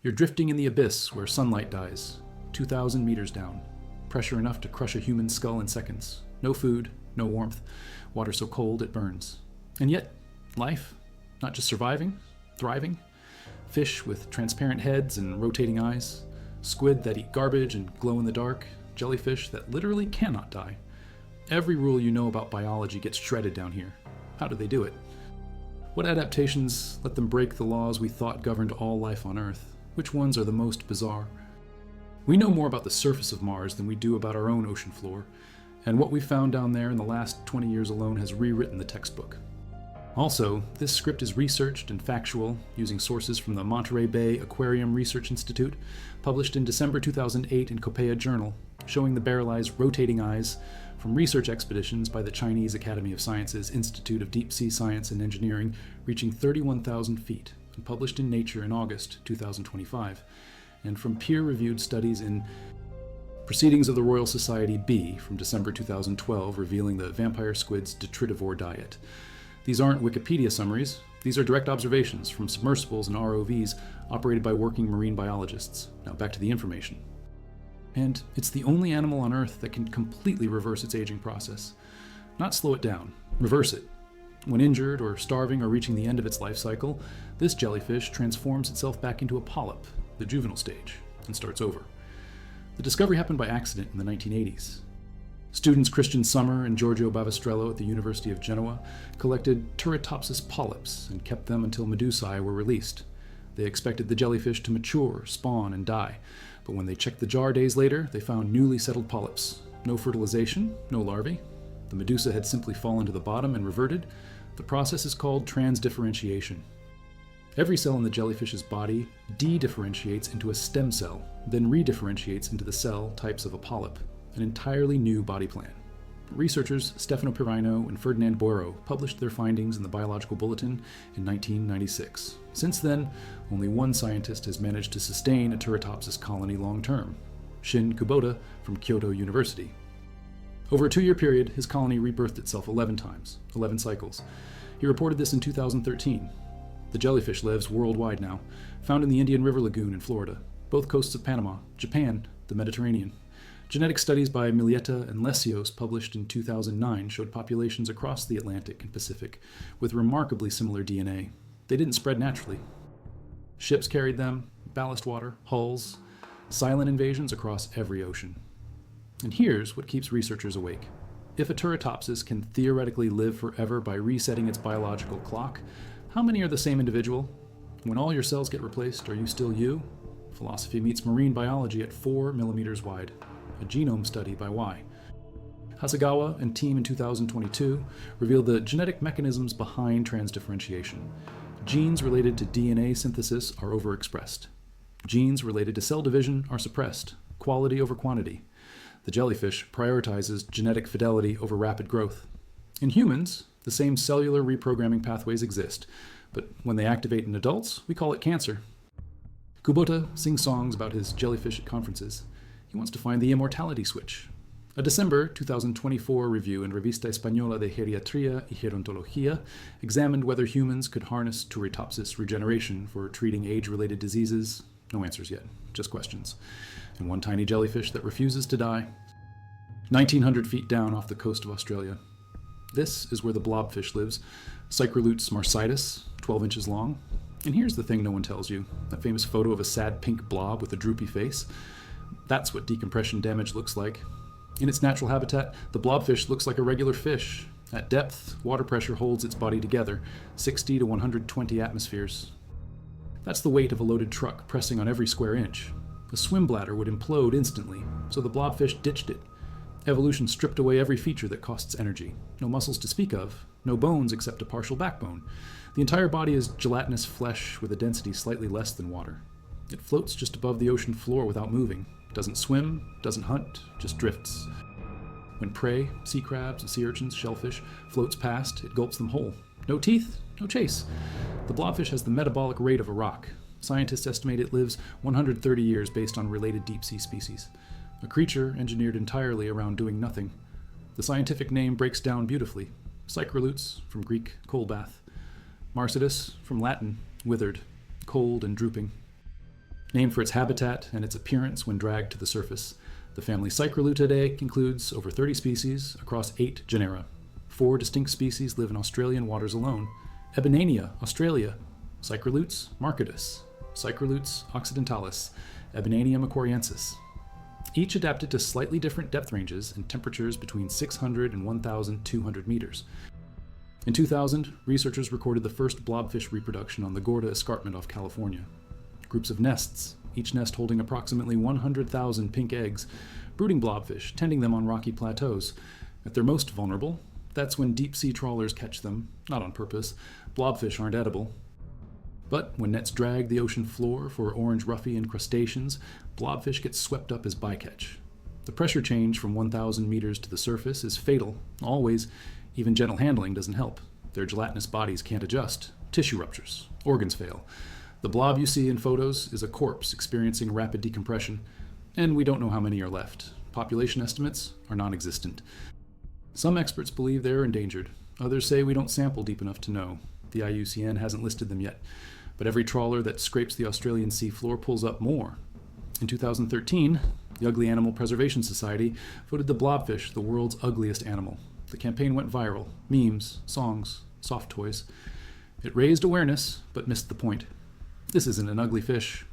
You're drifting in the abyss where sunlight dies, 2,000 meters down. Pressure enough to crush a human skull in seconds. No food, no warmth, water so cold it burns. And yet, life, not just surviving, thriving. Fish with transparent heads and rotating eyes. Squid that eat garbage and glow in the dark. Jellyfish that literally cannot die. Every rule you know about biology gets shredded down here. How do they do it? What adaptations let them break the laws we thought governed all life on Earth? Which ones are the most bizarre? We know more about the surface of Mars than we do about our own ocean floor, and what we've found down there in the last 20 years alone has rewritten the textbook. Also, this script is researched and factual, using sources from the Monterey Bay Aquarium Research Institute, published in December 2008 in Copeia Journal, showing the barrel-eyes' rotating eyes from research expeditions by the Chinese Academy of Sciences Institute of Deep Sea Science and Engineering, reaching 31,000 feet, and published in Nature in August 2025, and from peer-reviewed studies in Proceedings of the Royal Society B from December 2012, revealing the vampire squid's detritivore diet. These aren't Wikipedia summaries, these are direct observations from submersibles and ROVs operated by working marine biologists. Now back to the information. And it's the only animal on Earth that can completely reverse its aging process. Not slow it down, reverse it. When injured or starving or reaching the end of its life cycle, this jellyfish transforms itself back into a polyp, the juvenile stage, and starts over. The discovery happened by accident in the 1980s. Students Christian Summer and Giorgio Bavistrello at the University of Genoa collected Turritopsis polyps and kept them until medusae were released. They expected the jellyfish to mature, spawn, and die, but when they checked the jar days later, they found newly settled polyps. No fertilization, no larvae. The medusa had simply fallen to the bottom and reverted. The process is called transdifferentiation. Every cell in the jellyfish's body de-differentiates into a stem cell, then redifferentiates into the cell types of a polyp, an entirely new body plan. Researchers Stefano Pirino and Ferdinand Boero published their findings in the Biological Bulletin in 1996. Since then, only one scientist has managed to sustain a Turritopsis colony long-term, Shin Kubota from Kyoto University. Over a 2-year period, his colony rebirthed itself 11 times, 11 cycles. He reported this in 2013. The jellyfish lives worldwide now, found in the Indian River Lagoon in Florida, both coasts of Panama, Japan, the Mediterranean. Genetic studies by Milieta and Lesios, published in 2009, showed populations across the Atlantic and Pacific with remarkably similar DNA. They didn't spread naturally. Ships carried them, ballast water, hulls, silent invasions across every ocean. And here's what keeps researchers awake. If a Turritopsis can theoretically live forever by resetting its biological clock, how many are the same individual? When all your cells get replaced, are you still you? Philosophy meets marine biology at 4 millimeters wide. A genome study by Y. Hasegawa and team in 2022 revealed the genetic mechanisms behind transdifferentiation. Genes related to DNA synthesis are overexpressed. Genes related to cell division are suppressed, quality over quantity. The jellyfish prioritizes genetic fidelity over rapid growth. In humans, the same cellular reprogramming pathways exist, but when they activate in adults, we call it cancer. Kubota sings songs about his jellyfish at conferences. He wants to find the immortality switch. A December 2024 review in Revista Española de Geriatría y Gerontología examined whether humans could harness Turritopsis regeneration for treating age-related diseases. No answers yet, just questions. And one tiny jellyfish that refuses to die. 1,900 feet down off the coast of Australia. This is where the blobfish lives, Psychrolutes marsitus, 12 inches long. And here's the thing no one tells you, that famous photo of a sad pink blob with a droopy face. That's what decompression damage looks like. In its natural habitat, the blobfish looks like a regular fish. At depth, water pressure holds its body together, 60 to 120 atmospheres. That's the weight of a loaded truck pressing on every square inch. A swim bladder would implode instantly, so the blobfish ditched it. Evolution stripped away every feature that costs energy. No muscles to speak of, no bones except a partial backbone. The entire body is gelatinous flesh with a density slightly less than water. It floats just above the ocean floor without moving. Doesn't swim, doesn't hunt, just drifts. When prey, sea crabs, sea urchins, shellfish, floats past, it gulps them whole. No teeth, no chase. The blobfish has the metabolic rate of a rock. Scientists estimate it lives 130 years based on related deep-sea species. A creature engineered entirely around doing nothing. The scientific name breaks down beautifully. Psychrolutes, from Greek, coal bath. Marsitus, from Latin, withered, cold and drooping. Named for its habitat and its appearance when dragged to the surface, the family Cycrolutidae includes over 30 species across 8 genera. 4 distinct species live in Australian waters alone: Ebonania, Australia; Cycrolutes marketus; Cycrolutes occidentalis; Ebonania macquariensis. Each adapted to slightly different depth ranges and temperatures between 600 and 1,200 meters. In 2000, researchers recorded the first blobfish reproduction on the Gorda Escarpment off California. Groups of nests, each nest holding approximately 100,000 pink eggs, brooding blobfish tending them on rocky plateaus. At their most vulnerable, that's when deep-sea trawlers catch them, not on purpose. Blobfish aren't edible. But when nets drag the ocean floor for orange roughy and crustaceans, blobfish get swept up as bycatch. The pressure change from 1,000 meters to the surface is fatal, always. Even gentle handling doesn't help. Their gelatinous bodies can't adjust. Tissue ruptures. Organs fail. The blob you see in photos is a corpse experiencing rapid decompression, and we don't know how many are left. Population estimates are non-existent. Some experts believe they're endangered. Others say we don't sample deep enough to know. The IUCN hasn't listed them yet, but every trawler that scrapes the Australian seafloor pulls up more. In 2013, the Ugly Animal Preservation Society voted the blobfish the world's ugliest animal. The campaign went viral. Memes, songs, soft toys. It raised awareness, but missed the point. This isn't an ugly fish.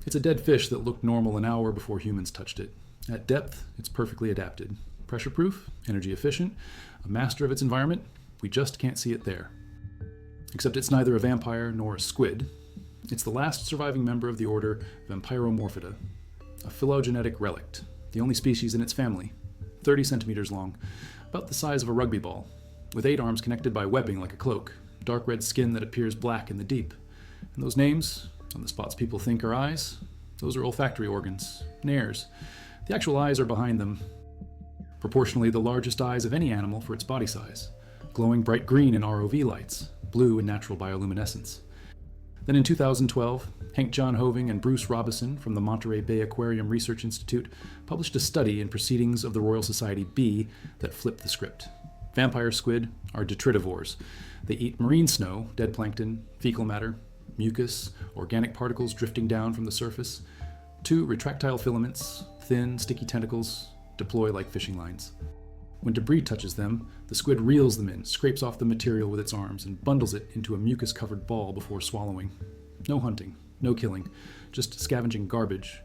It's a dead fish that looked normal an hour before humans touched it. At depth, it's perfectly adapted. Pressure-proof, energy efficient, a master of its environment. We just can't see it there. Except it's neither a vampire nor a squid. It's the last surviving member of the order Vampiromorphida, a phylogenetic relict, the only species in its family, 30 centimeters long, about the size of a rugby ball, with 8 arms connected by webbing like a cloak, dark red skin that appears black in the deep. And those names, on the spots people think are eyes, those are olfactory organs, nares. The actual eyes are behind them. Proportionally the largest eyes of any animal for its body size, glowing bright green in ROV lights, blue in natural bioluminescence. Then in 2012, Hank John Hoving and Bruce Robison from the Monterey Bay Aquarium Research Institute published a study in Proceedings of the Royal Society B that flipped the script. Vampire squid are detritivores. They eat marine snow, dead plankton, fecal matter, mucus, organic particles drifting down from the surface. 2 retractile filaments, thin, sticky tentacles, deploy like fishing lines. When debris touches them, the squid reels them in, scrapes off the material with its arms, and bundles it into a mucus-covered ball before swallowing. No hunting, no killing, just scavenging garbage.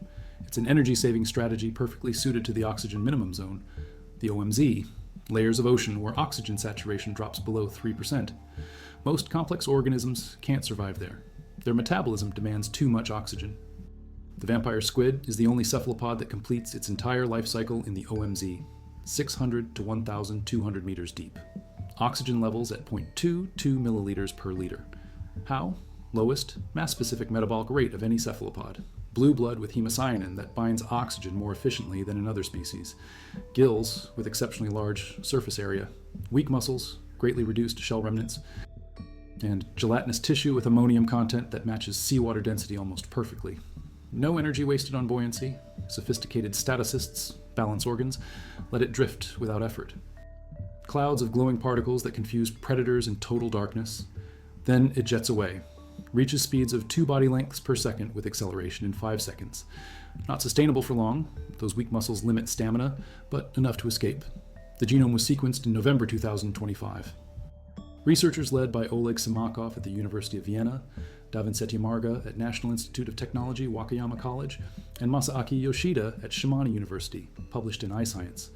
It's an energy-saving strategy perfectly suited to the oxygen minimum zone, the OMZ, layers of ocean where oxygen saturation drops below 3%. Most complex organisms can't survive there. Their metabolism demands too much oxygen. The vampire squid is the only cephalopod that completes its entire life cycle in the OMZ, 600 to 1,200 meters deep. Oxygen levels at 0.22 milliliters per liter. How? Lowest, mass-specific metabolic rate of any cephalopod. Blue blood with hemocyanin that binds oxygen more efficiently than in other species. Gills with exceptionally large surface area. Weak muscles, greatly reduced shell remnants. And gelatinous tissue with ammonium content that matches seawater density almost perfectly. No energy wasted on buoyancy. Sophisticated staticists, balance organs, let it drift without effort. Clouds of glowing particles that confuse predators in total darkness. Then it jets away, reaches speeds of 2 body lengths per second with acceleration in 5 seconds. Not sustainable for long, those weak muscles limit stamina, but enough to escape. The genome was sequenced in November 2025. Researchers led by Oleg Simakov at the University of Vienna, Davinseti Marga at National Institute of Technology, Wakayama College, and Masaaki Yoshida at Shimane University, published in iScience.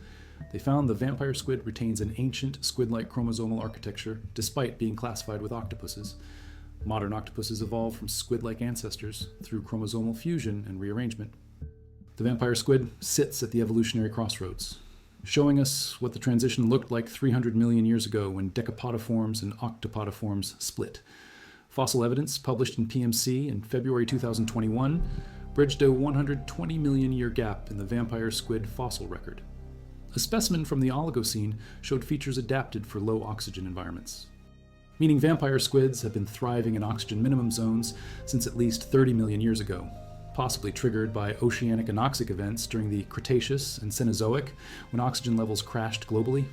They found the vampire squid retains an ancient squid-like chromosomal architecture despite being classified with octopuses. Modern octopuses evolved from squid-like ancestors through chromosomal fusion and rearrangement. The vampire squid sits at the evolutionary crossroads, showing us what the transition looked like 300 million years ago when decapodiforms and octopodiforms split. Fossil evidence published in PMC in February 2021 bridged a 120 million year gap in the vampire squid fossil record. A specimen from the Oligocene showed features adapted for low oxygen environments, meaning vampire squids have been thriving in oxygen minimum zones since at least 30 million years ago, possibly triggered by oceanic anoxic events during the Cretaceous and Cenozoic when oxygen levels crashed globally.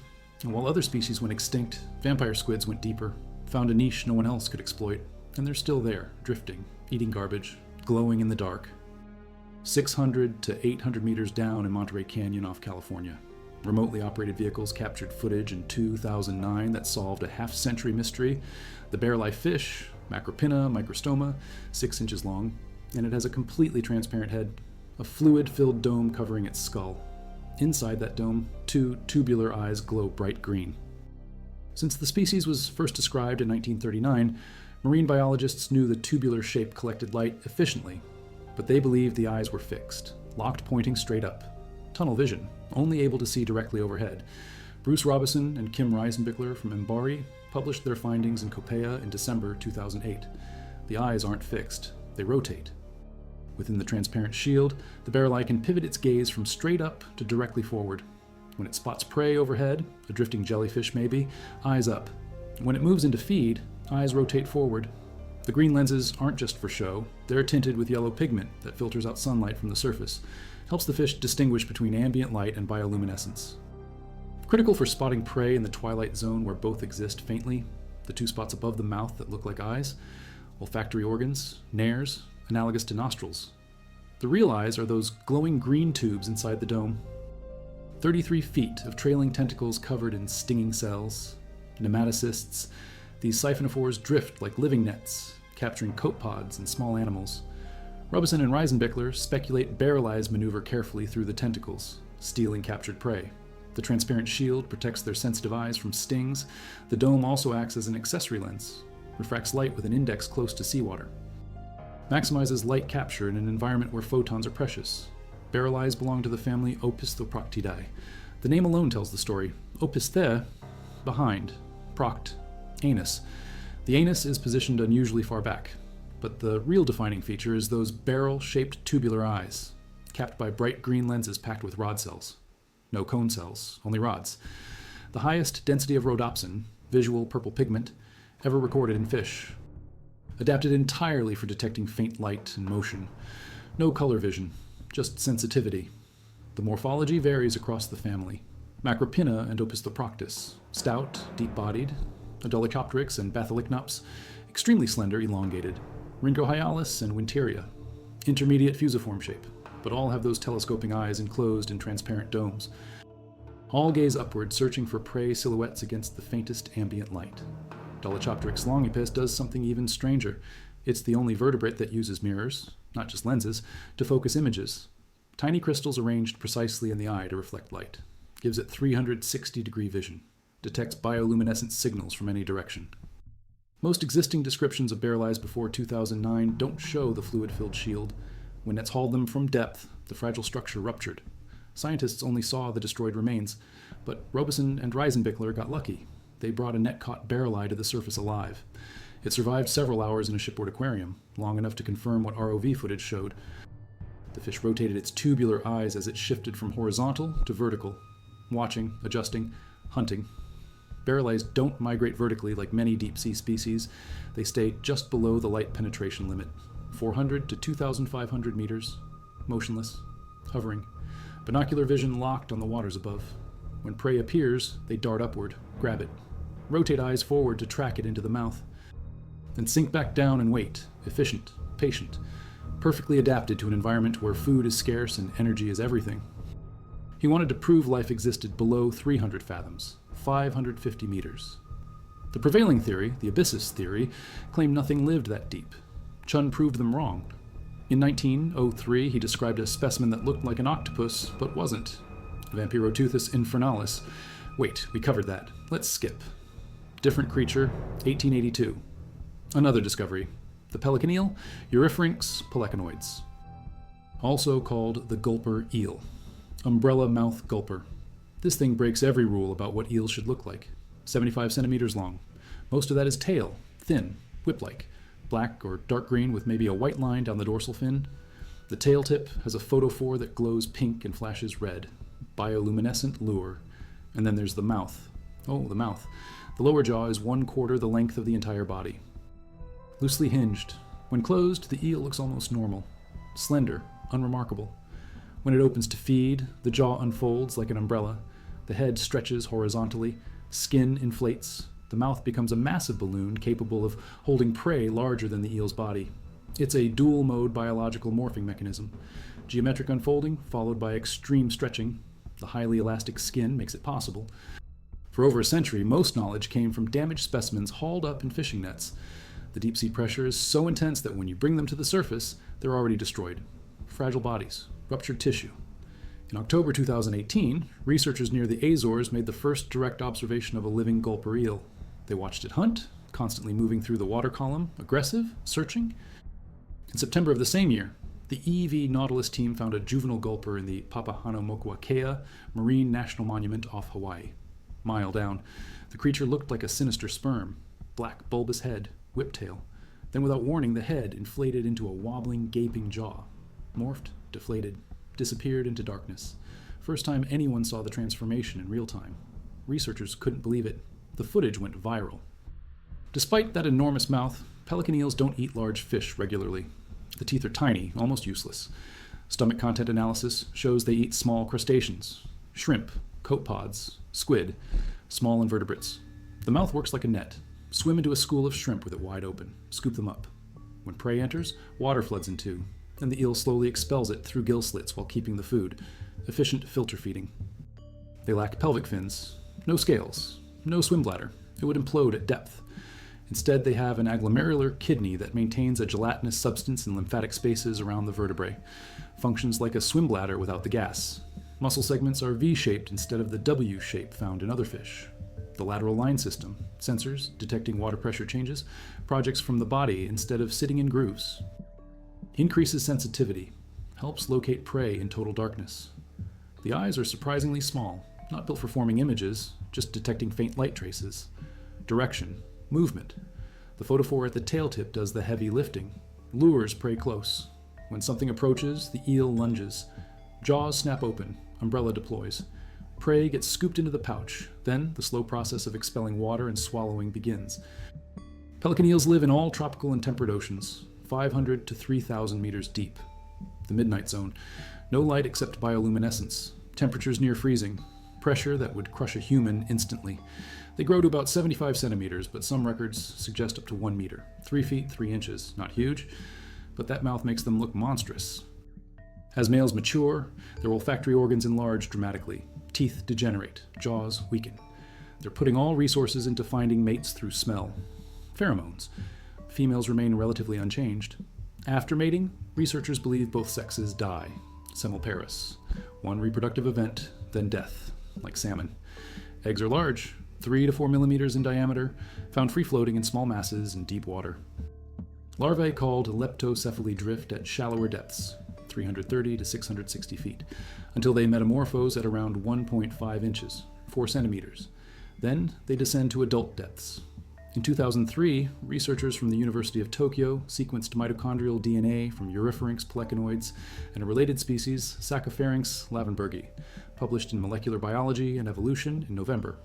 And while other species went extinct, vampire squids went deeper, found a niche no one else could exploit, and they're still there, drifting, eating garbage, glowing in the dark. 600 to 800 meters down in Monterey Canyon off California. Remotely operated vehicles captured footage in 2009 that solved a half-century mystery. The bear-like fish, Macropinna microstoma, 6 inches long, and it has a completely transparent head, a fluid-filled dome covering its skull. Inside that dome, 2 tubular eyes glow bright green. Since the species was first described in 1939, marine biologists knew the tubular shape collected light efficiently, but they believed the eyes were fixed, locked pointing straight up. Tunnel vision, only able to see directly overhead. Bruce Robison and Kim Reisenbichler from Mbari published their findings in Copaea in December 2008. The eyes aren't fixed, they rotate. Within the transparent shield, the bear-like can pivot its gaze from straight up to directly forward. When it spots prey overhead, a drifting jellyfish maybe, eyes up. When it moves into feed, eyes rotate forward. The green lenses aren't just for show, they're tinted with yellow pigment that filters out sunlight from the surface, helps the fish distinguish between ambient light and bioluminescence. Critical for spotting prey in the twilight zone where both exist faintly, the 2 spots above the mouth that look like eyes, olfactory organs, nares, analogous to nostrils. The real eyes are those glowing green tubes inside the dome. 33 feet of trailing tentacles covered in stinging cells, nematocysts. These siphonophores drift like living nets, capturing copepods and small animals. Robison and Reisenbichler speculate barrel eyes maneuver carefully through the tentacles, stealing captured prey. The transparent shield protects their sensitive eyes from stings. The dome also acts as an accessory lens, refracts light with an index close to seawater. Maximizes light capture in an environment where photons are precious. Barrel eyes belong to the family Opisthophractidae. The name alone tells the story. Opisthe, behind. Proct, anus. The anus is positioned unusually far back, but the real defining feature is those barrel-shaped tubular eyes, capped by bright green lenses packed with rod cells. No cone cells, only rods. The highest density of rhodopsin, visual purple pigment, ever recorded in fish. Adapted entirely for detecting faint light and motion. No color vision, just sensitivity. The morphology varies across the family. Macropinna and Opisthophractis, stout, deep-bodied. Adulicopteryx and Bathylicnops, extremely slender, elongated. Rhynchohyalus and Winteria, intermediate fusiform shape, but all have those telescoping eyes enclosed in transparent domes. All gaze upward, searching for prey silhouettes against the faintest ambient light. Dolichopteryx longipes does something even stranger. It's the only vertebrate that uses mirrors, not just lenses, to focus images. Tiny crystals arranged precisely in the eye to reflect light. Gives it 360-degree vision. Detects bioluminescent signals from any direction. Most existing descriptions of barrel eyes before 2009 don't show the fluid-filled shield. When nets hauled them from depth, the fragile structure ruptured. Scientists only saw the destroyed remains, but Robison and Reisenbichler got lucky. They brought a net-caught barrel eye to the surface alive. It survived several hours in a shipboard aquarium, long enough to confirm what ROV footage showed. The fish rotated its tubular eyes as it shifted from horizontal to vertical, watching, adjusting, hunting. Barrel eyes don't migrate vertically like many deep-sea species. They stay just below the light penetration limit, 400 to 2,500 meters, motionless, hovering, binocular vision locked on the waters above. When prey appears, they dart upward, grab it, rotate eyes forward to track it into the mouth, then sink back down and wait, efficient, patient, perfectly adapted to an environment where food is scarce and energy is everything. He wanted to prove life existed below 300 fathoms, 550 meters. The prevailing theory, the abyssus theory, claimed nothing lived that deep. Chun proved them wrong. In 1903, he described a specimen that looked like an octopus, but wasn't. Vampiroteuthis infernalis. Wait, we covered that. Let's skip. Different creature, 1882. Another discovery. The pelican eel, Eurypharynx pelecanoides. Also called the gulper eel. Umbrella mouth gulper. This thing breaks every rule about what eels should look like. 75 centimeters long. Most of that is tail, thin, whip-like, black or dark green with maybe a white line down the dorsal fin. The tail tip has a photophore that glows pink and flashes red. Bioluminescent lure. And then there's the mouth. Oh, the mouth. The lower jaw is 1/4 the length of the entire body. Loosely hinged. When closed, the eel looks almost normal. Slender, unremarkable. When it opens to feed, the jaw unfolds like an umbrella. The head stretches horizontally. Skin inflates. The mouth becomes a massive balloon capable of holding prey larger than the eel's body. It's a dual-mode biological morphing mechanism. Geometric unfolding followed by extreme stretching. The highly elastic skin makes it possible. For over a century, most knowledge came from damaged specimens hauled up in fishing nets. The deep-sea pressure is so intense that when you bring them to the surface, they're already destroyed. Fragile bodies, ruptured tissue. In October 2018, researchers near the Azores made the first direct observation of a living gulper eel. They watched it hunt, constantly moving through the water column, aggressive, searching. In September of the same year, the EV Nautilus team found a juvenile gulper in the Papahanaumokuakea Marine National Monument off Hawaii. Mile down, the creature looked like a sinister sperm, black bulbous head, whiptail. Then without warning, the head inflated into a wobbling, gaping jaw. Morphed, deflated, disappeared into darkness. First time anyone saw the transformation in real time. Researchers couldn't believe it. The footage went viral. Despite that enormous mouth, pelican eels don't eat large fish regularly. The teeth are tiny, almost useless. Stomach content analysis shows they eat small crustaceans, shrimp, copepods, squid, small invertebrates. The mouth works like a net. Swim into a school of shrimp with it wide open. Scoop them up. When prey enters, water floods in two. Then the eel slowly expels it through gill slits while keeping the food. Efficient filter feeding. They lack pelvic fins, no scales, no swim bladder. It would implode at depth. Instead, they have an agglomeralar kidney that maintains a gelatinous substance in lymphatic spaces around the vertebrae. Functions like a swim bladder without the gas. Muscle segments are V-shaped instead of the W shape found in other fish. The lateral line system, sensors detecting water pressure changes, projects from the body instead of sitting in grooves. Increases sensitivity, helps locate prey in total darkness. The eyes are surprisingly small, not built for forming images, just detecting faint light traces. Direction, movement. The photophore at the tail tip does the heavy lifting, lures prey close. When something approaches, the eel lunges. Jaws snap open, umbrella deploys. Prey gets scooped into the pouch. Then the slow process of expelling water and swallowing begins. Pelican eels live in all tropical and temperate oceans, 500 to 3,000 meters deep. The midnight zone. No light except bioluminescence. Temperatures near freezing. Pressure that would crush a human instantly. They grow to about 75 centimeters, but some records suggest up to 1 meter. 3 feet, 3 inches. Not huge, but that mouth makes them look monstrous. As males mature, their olfactory organs enlarge dramatically. Teeth degenerate, jaws weaken. They're putting all resources into finding mates through smell. Pheromones. Females remain relatively unchanged. After mating, researchers believe both sexes die. Semelparous. One reproductive event, then death, like salmon. Eggs are large, 3 to 4 millimeters in diameter, found free-floating in small masses in deep water. Larvae called leptocephali drift at shallower depths, 330 to 660 feet, until they metamorphose at around 1.5 inches, 4 centimeters. Then they descend to adult depths. In 2003, researchers from the University of Tokyo sequenced mitochondrial DNA from Eurypharynx pelechinoids and a related species, Sacchopharynx lavenbergi, published in Molecular Biology and Evolution in November.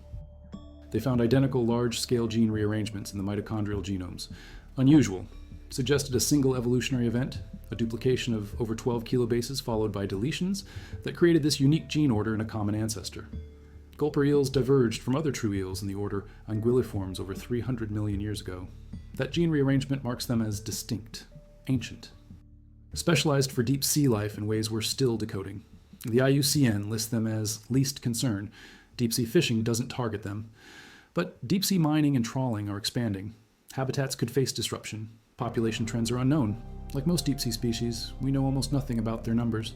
They found identical large-scale gene rearrangements in the mitochondrial genomes. Unusual. Suggested a single evolutionary event, a duplication of over 12 kilobases followed by deletions, that created this unique gene order in a common ancestor. Gulper eels diverged from other true eels in the order Anguilliformes over 300 million years ago. That gene rearrangement marks them as distinct, ancient. Specialized for deep sea life in ways we're still decoding. The IUCN lists them as least concern. Deep sea fishing doesn't target them. But deep sea mining and trawling are expanding. Habitats could face disruption. Population trends are unknown. Like most deep sea species, we know almost nothing about their numbers.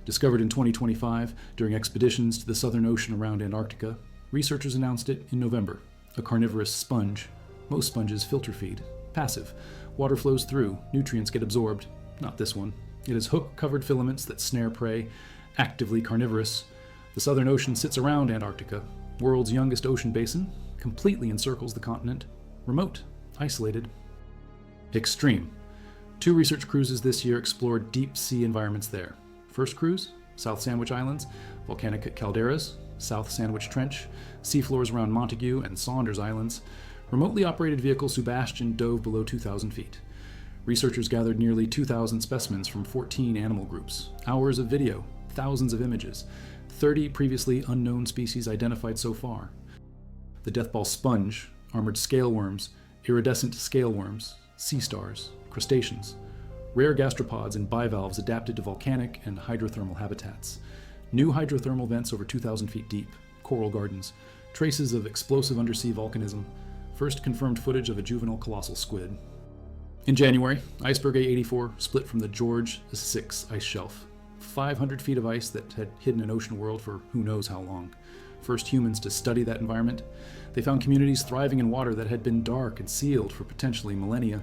Discovered in 2025 during expeditions to the Southern Ocean around Antarctica, researchers announced it in November. A carnivorous sponge. Most sponges filter feed. Passive. Water flows through. Nutrients get absorbed. Not this one. It has hook-covered filaments that snare prey. Actively carnivorous. The Southern Ocean sits around Antarctica. World's youngest ocean basin. Completely encircles the continent. Remote. Isolated. Extreme. 2 research cruises this year explored deep sea environments there. First cruise, South Sandwich Islands, volcanic calderas, South Sandwich Trench, seafloors around Montague and Saunders Islands. Remotely operated vehicle Sebastian dove below 2,000 feet. Researchers gathered nearly 2,000 specimens from 14 animal groups. Hours of video, thousands of images, 30 previously unknown species identified so far. The deathball sponge, armored scaleworms, iridescent scaleworms, sea stars, crustaceans. Rare gastropods and bivalves adapted to volcanic and hydrothermal habitats. New hydrothermal vents over 2,000 feet deep, coral gardens, traces of explosive undersea volcanism, first confirmed footage of a juvenile colossal squid. In January, iceberg A84 split from the George VI ice shelf. 500 feet of ice that had hidden an ocean world for who knows how long. First humans to study that environment, they found communities thriving in water that had been dark and sealed for potentially millennia.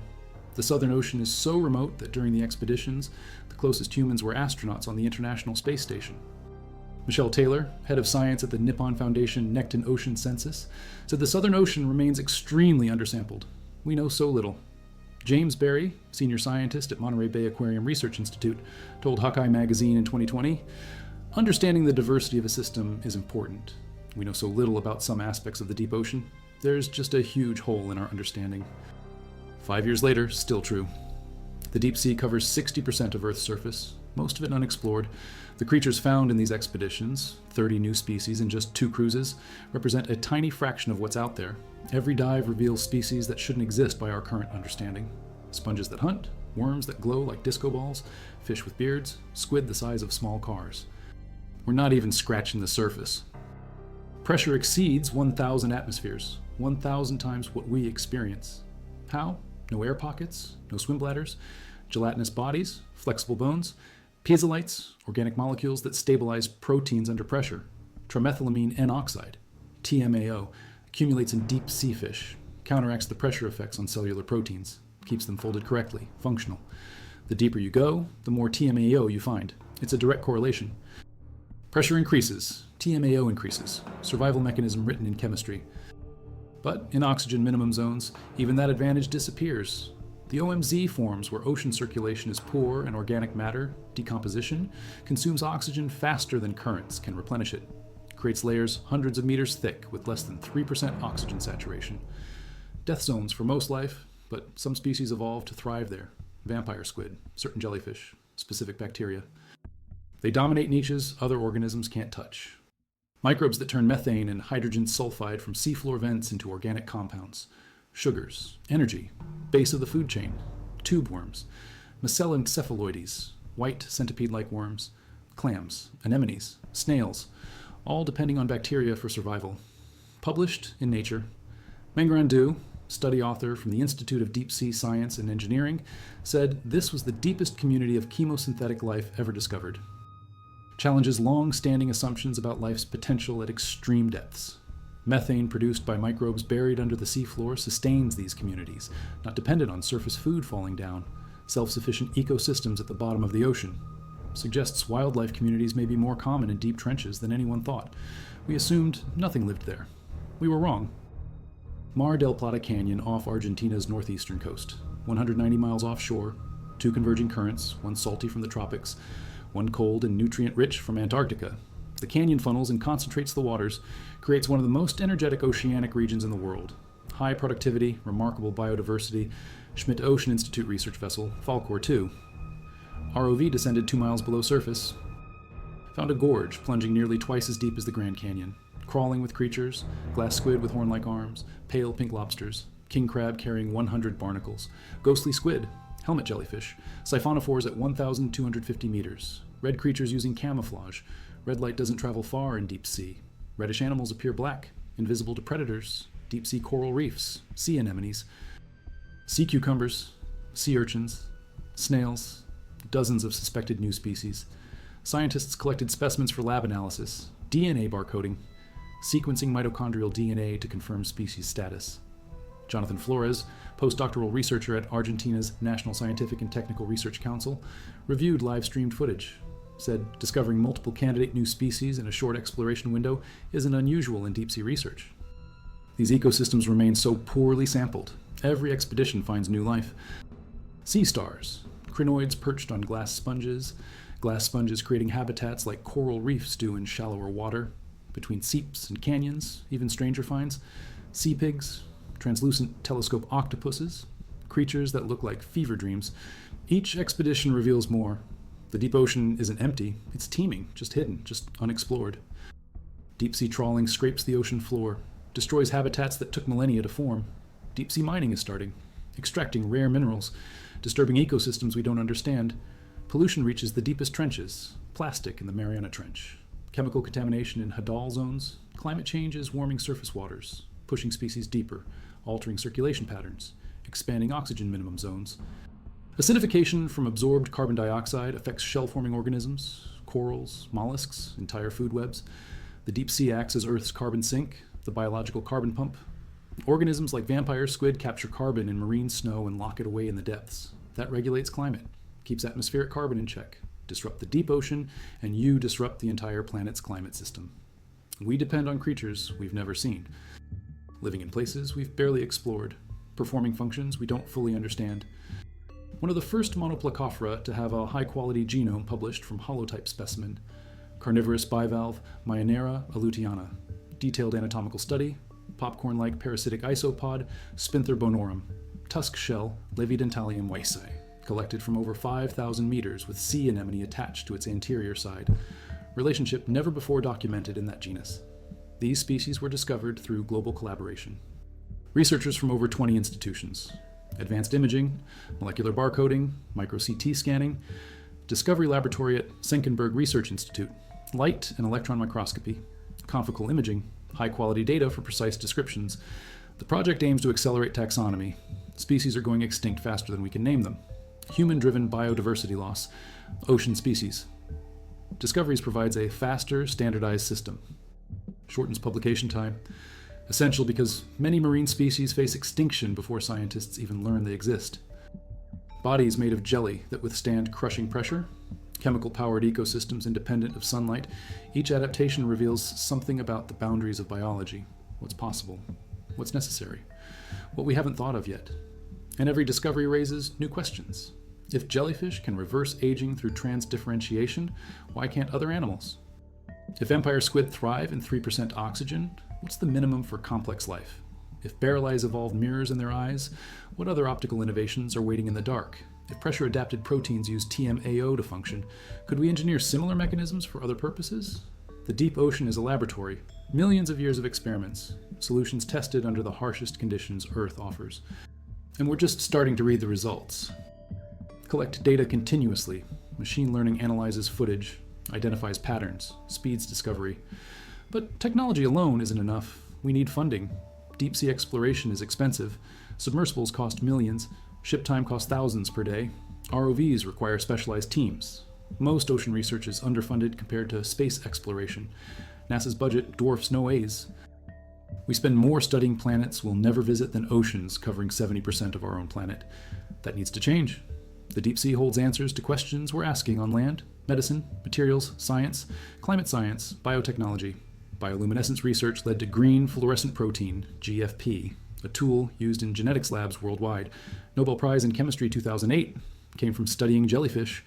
The Southern Ocean is so remote that during the expeditions, the closest humans were astronauts on the International Space Station. Michelle Taylor, head of science at the Nippon Foundation Necton Ocean Census, said the Southern Ocean remains extremely undersampled. We know so little. James Berry, senior scientist at Monterey Bay Aquarium Research Institute, told Hawkeye magazine in 2020, "Understanding the diversity of a system is important. We know so little about some aspects of the deep ocean. There's just a huge hole in our understanding." 5 years later, still true. The deep sea covers 60% of Earth's surface, most of it unexplored. The creatures found in these expeditions, 30 new species in just 2 cruises, represent a tiny fraction of what's out there. Every dive reveals species that shouldn't exist by our current understanding. Sponges that hunt, worms that glow like disco balls, fish with beards, squid the size of small cars. We're not even scratching the surface. Pressure exceeds 1,000 atmospheres, 1,000 times what we experience. How? No air pockets, no swim bladders, gelatinous bodies, flexible bones, piezolites, organic molecules that stabilize proteins under pressure. Trimethylamine N-oxide, TMAO, accumulates in deep sea fish, counteracts the pressure effects on cellular proteins, keeps them folded correctly, functional. The deeper you go, the more TMAO you find. It's a direct correlation. Pressure increases, TMAO increases, survival mechanism written in chemistry. But in oxygen minimum zones, even that advantage disappears. The OMZ forms where ocean circulation is poor and organic matter, decomposition, consumes oxygen faster than currents can replenish it. Creates layers hundreds of meters thick with less than 3% oxygen saturation. Death zones for most life, but some species evolve to thrive there. Vampire squid, certain jellyfish, specific bacteria. They dominate niches other organisms can't touch. Microbes that turn methane and hydrogen sulfide from seafloor vents into organic compounds. Sugars, energy, base of the food chain, tube worms, mesencephaloides, white centipede-like worms, clams, anemones, snails, all depending on bacteria for survival. Published in Nature, Mengrandu, study author from the Institute of Deep Sea Science and Engineering, said this was the deepest community of chemosynthetic life ever discovered. Challenges long-standing assumptions about life's potential at extreme depths. Methane produced by microbes buried under the seafloor sustains these communities, not dependent on surface food falling down. Self-sufficient ecosystems at the bottom of the ocean. Suggests wildlife communities may be more common in deep trenches than anyone thought. We assumed nothing lived there. We were wrong. Mar del Plata Canyon off Argentina's northeastern coast, 190 miles offshore, 2 converging currents, one salty from the tropics, one cold and nutrient-rich from Antarctica. The canyon funnels and concentrates the waters, creates one of the most energetic oceanic regions in the world. High productivity, remarkable biodiversity, Schmidt Ocean Institute research vessel, Falkor 2. ROV descended 2 miles below surface. Found a gorge plunging nearly twice as deep as the Grand Canyon, crawling with creatures, glass squid with horn-like arms, pale pink lobsters, king crab carrying 100 barnacles, ghostly squid, helmet jellyfish, siphonophores at 1,250 meters, red creatures using camouflage. Red light doesn't travel far in deep sea. Reddish animals appear black, invisible to predators, deep sea coral reefs, sea anemones, sea cucumbers, sea urchins, snails, dozens of suspected new species. Scientists collected specimens for lab analysis, DNA barcoding, sequencing mitochondrial DNA to confirm species status. Jonathan Flores, postdoctoral researcher at Argentina's National Scientific and Technical Research Council, reviewed live-streamed footage. Said discovering multiple candidate new species in a short exploration window isn't unusual in deep-sea research. These ecosystems remain so poorly sampled. Every expedition finds new life. Sea stars, crinoids perched on glass sponges creating habitats like coral reefs do in shallower water. Between seeps and canyons, even stranger finds, sea pigs, translucent telescope octopuses, creatures that look like fever dreams. Each expedition reveals more. The deep ocean isn't empty, it's teeming, just hidden, just unexplored. Deep-sea trawling scrapes the ocean floor, destroys habitats that took millennia to form. Deep-sea mining is starting, extracting rare minerals, disturbing ecosystems we don't understand. Pollution reaches the deepest trenches, plastic in the Mariana Trench, chemical contamination in Hadal zones. Climate change is warming surface waters, pushing species deeper, altering circulation patterns, expanding oxygen minimum zones. Acidification from absorbed carbon dioxide affects shell-forming organisms, corals, mollusks, entire food webs. The deep sea acts as Earth's carbon sink, the biological carbon pump. Organisms like vampire squid capture carbon in marine snow and lock it away in the depths. That regulates climate, keeps atmospheric carbon in check. Disrupt the deep ocean, and you disrupt the entire planet's climate system. We depend on creatures we've never seen, living in places we've barely explored, performing functions we don't fully understand. One of the first monoplacophora to have a high-quality genome published from holotype specimen, carnivorous bivalve Myanera aleutiana, detailed anatomical study, popcorn-like parasitic isopod Spinther bonorum, tusk shell Levidentalium weisei, collected from over 5,000 meters with sea anemone attached to its anterior side. Relationship never before documented in that genus. These species were discovered through global collaboration. Researchers from over 20 institutions, advanced imaging, molecular barcoding, micro-CT scanning, discovery laboratory at Senckenberg Research Institute, light and electron microscopy, confocal imaging, high-quality data for precise descriptions. The project aims to accelerate taxonomy. Species are going extinct faster than we can name them. Human-driven biodiversity loss, ocean species. Discoveries provides a faster, standardized system. Shortens publication time. Essential because many marine species face extinction before scientists even learn they exist. Bodies made of jelly that withstand crushing pressure. Chemical-powered ecosystems independent of sunlight. Each adaptation reveals something about the boundaries of biology. What's possible. What's necessary. What we haven't thought of yet. And every discovery raises new questions. If jellyfish can reverse aging through transdifferentiation, why can't other animals? If vampire squid thrive in 3% oxygen, what's the minimum for complex life? If barrel eyes evolve mirrors in their eyes, what other optical innovations are waiting in the dark? If pressure-adapted proteins use TMAO to function, could we engineer similar mechanisms for other purposes? The deep ocean is a laboratory, millions of years of experiments, solutions tested under the harshest conditions Earth offers. And we're just starting to read the results. Collect data continuously. Machine learning analyzes footage, identifies patterns, speeds discovery. But technology alone isn't enough. We need funding. Deep sea exploration is expensive. Submersibles cost millions. Ship time costs thousands per day. ROVs require specialized teams. Most ocean research is underfunded compared to space exploration. NASA's budget dwarfs NOAA's. We spend more studying planets we'll never visit than oceans covering 70% of our own planet. That needs to change. The deep sea holds answers to questions we're asking on land: medicine, materials, science, climate science, biotechnology. Bioluminescence research led to green fluorescent protein, GFP, a tool used in genetics labs worldwide. Nobel Prize in Chemistry 2008 came from studying jellyfish.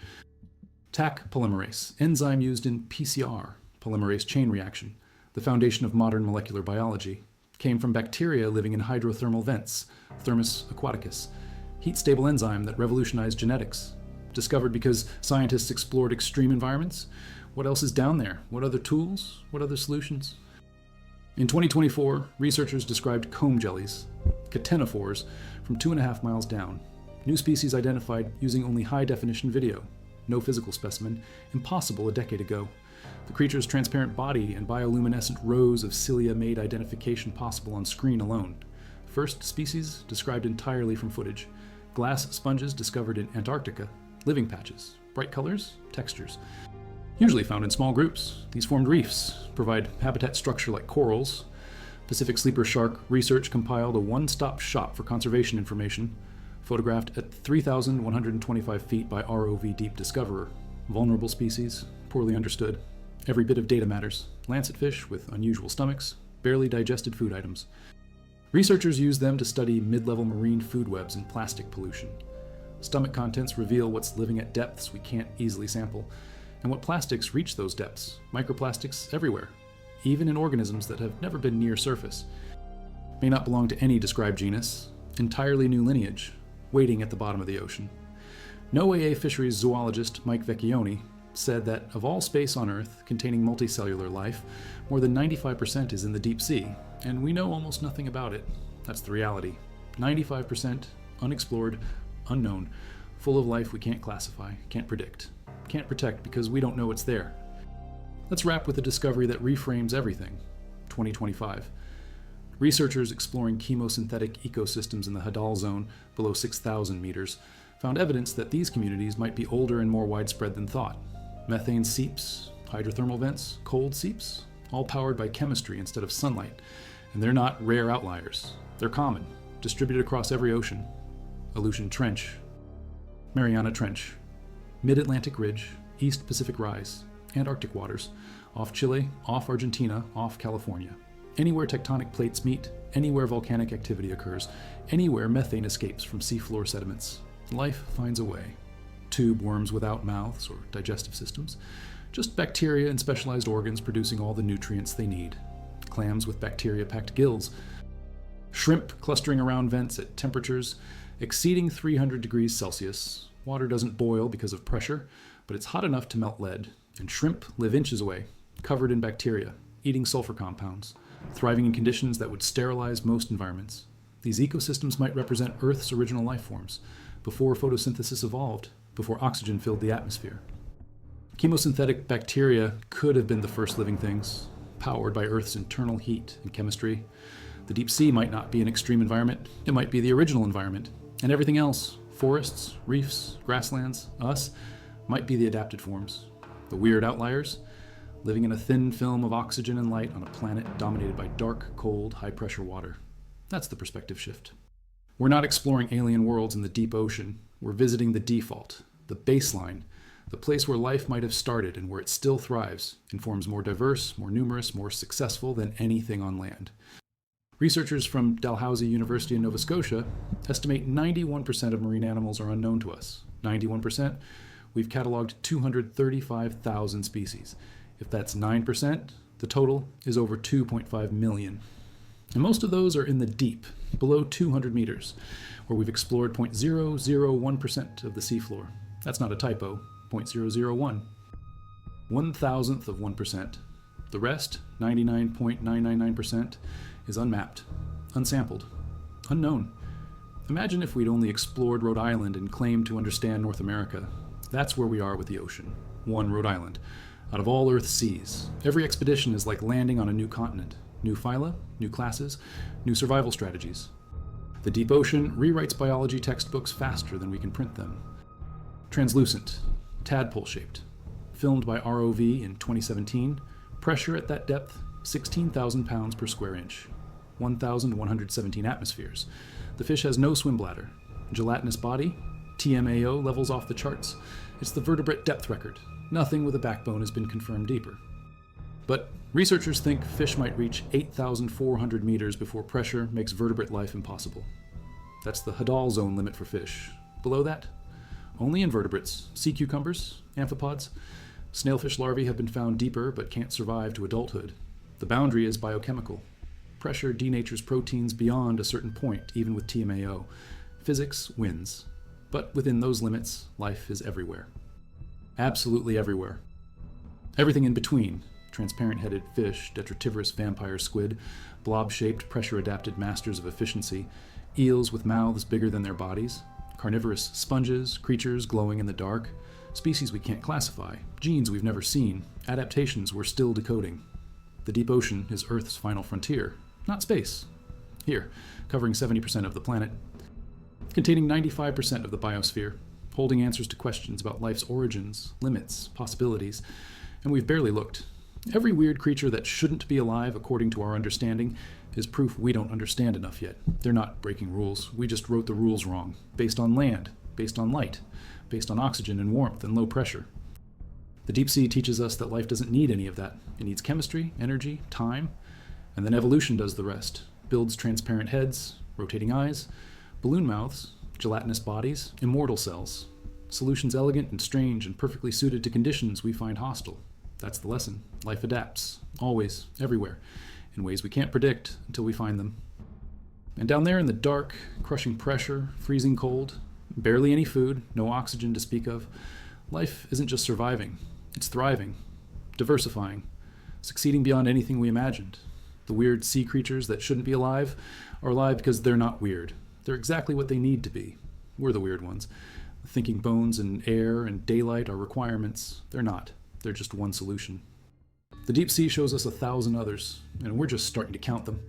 Taq polymerase, enzyme used in PCR, polymerase chain reaction, the foundation of modern molecular biology, came from bacteria living in hydrothermal vents, Thermus aquaticus, heat-stable enzyme that revolutionized genetics. Discovered because scientists explored extreme environments. What else is down there? What other tools? What other solutions? In 2024, researchers described comb jellies, catenophores, from 2.5 miles down. New species identified using only high-definition video. No physical specimen, impossible a decade ago. The creature's transparent body and bioluminescent rows of cilia made identification possible on screen alone. First species described entirely from footage. Glass sponges discovered in Antarctica. Living patches. Bright colors, textures. Usually found in small groups, these formed reefs provide habitat structure like corals. Pacific sleeper shark research compiled a one-stop shop for conservation information, photographed at 3,125 feet by ROV Deep Discoverer. Vulnerable species, poorly understood. Every bit of data matters. Lancetfish with unusual stomachs, barely digested food items. Researchers use them to study mid-level marine food webs and plastic pollution. Stomach contents reveal what's living at depths we can't easily sample, and what plastics reach those depths. Microplastics everywhere, even in organisms that have never been near surface. May not belong to any described genus, entirely new lineage, waiting at the bottom of the ocean. NOAA fisheries zoologist Mike Vecchione said that of all space on Earth containing multicellular life, more than 95% is in the deep sea, and we know almost nothing about it. That's the reality. 95% unexplored, unknown, full of life we can't classify, can't predict, can't protect because we don't know it's there. Let's wrap with a discovery that reframes everything. 2025. Researchers exploring chemosynthetic ecosystems in the Hadal Zone below 6,000 meters found evidence that these communities might be older and more widespread than thought. Methane seeps, hydrothermal vents, cold seeps, all powered by chemistry instead of sunlight. And they're not rare outliers. They're common, distributed across every ocean. Aleutian Trench, Mariana Trench, Mid-Atlantic Ridge, East Pacific Rise, Antarctic waters, off Chile, off Argentina, off California. Anywhere tectonic plates meet, anywhere volcanic activity occurs, anywhere methane escapes from seafloor sediments, life finds a way. Tube worms without mouths or digestive systems, just bacteria and specialized organs producing all the nutrients they need. Clams with bacteria-packed gills. Shrimp clustering around vents at temperatures exceeding 300 degrees Celsius. Water doesn't boil because of pressure, but it's hot enough to melt lead. And shrimp live inches away, covered in bacteria, eating sulfur compounds, thriving in conditions that would sterilize most environments. These ecosystems might represent Earth's original life forms, before photosynthesis evolved, before oxygen filled the atmosphere. Chemosynthetic bacteria could have been the first living things, powered by Earth's internal heat and chemistry. The deep sea might not be an extreme environment, it might be the original environment. And everything else, forests, reefs, grasslands, us, might be the adapted forms. The weird outliers, living in a thin film of oxygen and light on a planet dominated by dark, cold, high-pressure water. That's the perspective shift. We're not exploring alien worlds in the deep ocean. We're visiting the default, the baseline, the place where life might have started and where it still thrives and forms more diverse, more numerous, more successful than anything on land. Researchers from Dalhousie University in Nova Scotia estimate 91% of marine animals are unknown to us. 91%? We've cataloged 235,000 species. If that's 9%, the total is over 2.5 million. And most of those are in the deep, below 200 meters, where we've explored 0.001% of the seafloor. That's not a typo, 0.001. 1,000th of 1%. The rest, 99.999%, is unmapped, unsampled, unknown. Imagine if we'd only explored Rhode Island and claimed to understand North America. That's where we are with the ocean. One Rhode Island. Out of all Earth's seas, every expedition is like landing on a new continent. New phyla, new classes, new survival strategies. The deep ocean rewrites biology textbooks faster than we can print them. Translucent, tadpole-shaped. Filmed by ROV in 2017, pressure at that depth, 16,000 pounds per square inch. 1,117 atmospheres. The fish has no swim bladder. Gelatinous body, TMAO levels off the charts. It's the vertebrate depth record. Nothing with a backbone has been confirmed deeper. But researchers think fish might reach 8,400 meters before pressure makes vertebrate life impossible. That's the Hadal Zone limit for fish. Below that, only invertebrates, sea cucumbers, amphipods. Snailfish larvae have been found deeper but can't survive to adulthood. The boundary is biochemical. Pressure denatures proteins beyond a certain point, even with TMAO. Physics wins. But within those limits, life is everywhere. Absolutely everywhere. Everything in between. Transparent-headed fish, detritivorous vampire squid, blob-shaped, pressure-adapted masters of efficiency, eels with mouths bigger than their bodies, carnivorous sponges, creatures glowing in the dark, species we can't classify, genes we've never seen, adaptations we're still decoding. The deep ocean is Earth's final frontier, not space. Here, covering 70% of the planet, containing 95% of the biosphere, holding answers to questions about life's origins, limits, possibilities, and we've barely looked. Every weird creature that shouldn't be alive according to our understanding is proof we don't understand enough yet. They're not breaking rules. We just wrote the rules wrong, based on land, based on light, based on oxygen and warmth and low pressure. The deep sea teaches us that life doesn't need any of that. It needs chemistry, energy, time, and then evolution does the rest. Builds transparent heads, rotating eyes, balloon mouths, gelatinous bodies, immortal cells. Solutions elegant and strange and perfectly suited to conditions we find hostile. That's the lesson. Life adapts, always, everywhere, in ways we can't predict until we find them. And down there in the dark, crushing pressure, freezing cold, barely any food, no oxygen to speak of, life isn't just surviving, it's thriving, diversifying, succeeding beyond anything we imagined. The weird sea creatures that shouldn't be alive are alive because they're not weird. They're exactly what they need to be. We're the weird ones. Thinking bones and air and daylight are requirements. They're not. They're just one solution. The deep sea shows us 1,000 others, and we're just starting to count them.